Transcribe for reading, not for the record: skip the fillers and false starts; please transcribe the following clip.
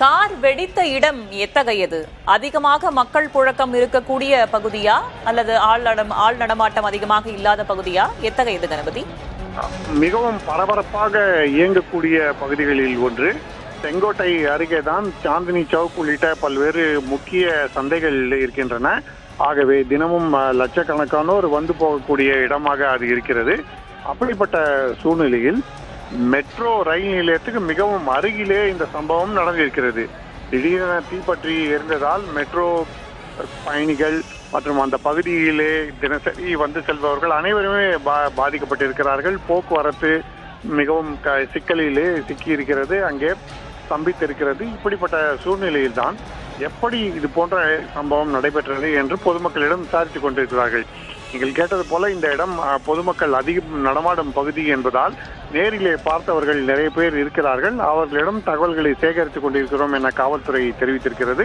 Car வெடித்த இடம் எத்தகையது? அதிகமாக மக்கள் புழக்கம் இருக்கக்கூடிய பகுதியா அல்லது ஆள் நடமாட்டம் அதிகமாக இல்லாத பகுதியா? எத்தகையது கணபதி? மிகவும் பரபரப்பாக இயங்கக்கூடிய பகுதிகளில் ஒன்று. செங்கோட்டை அருகேதான் சாந்தினி சவுக் உள்ளிட்ட பல்வேறு முக்கிய சந்தைகள் இருக்கின்றன. ஆகவே தினமும் லட்சக்கணக்கானோர் வந்து போகக்கூடிய இடமாக அது இருக்கிறது. அப்படிப்பட்ட சூழ்நிலையில் மெட்ரோ ரயில் நிலையத்துக்கு மிகவும் அருகிலே இந்த சம்பவம் நடந்திருக்கிறது. திடீரென தீப்பற்றி எரிந்ததால் மெட்ரோ பயணிகள் மற்றும் அந்த பகுதியிலே தினசரி வந்து செல்பவர்கள் அனைவருமே பாதிக்கப்பட்டிருக்கிறார்கள். போக்குவரத்து மிகவும் சிக்கலிலே சிக்கியிருக்கிறது, அங்கே ஸ்தம்பித்திருக்கிறது. இப்படிப்பட்ட சூழ்நிலையில் தான் எப்படி இது போன்ற சம்பவம் நடைபெற்றது என்று பொதுமக்களிடம் விசாரித்துக் கொண்டிருக்கிறார்கள். நீங்கள் கேட்டது போல இந்த இடம் பொதுமக்கள் அதிகம் நடமாடும் பகுதி என்பதால் நேரிலே பார்த்தவர்கள் நிறைய பேர் இருக்கிறார்கள். அவர்களிடம் தகவல்களை சேகரித்துக் கொண்டிருக்கிறோம் என காவல்துறை தெரிவித்திருக்கிறது.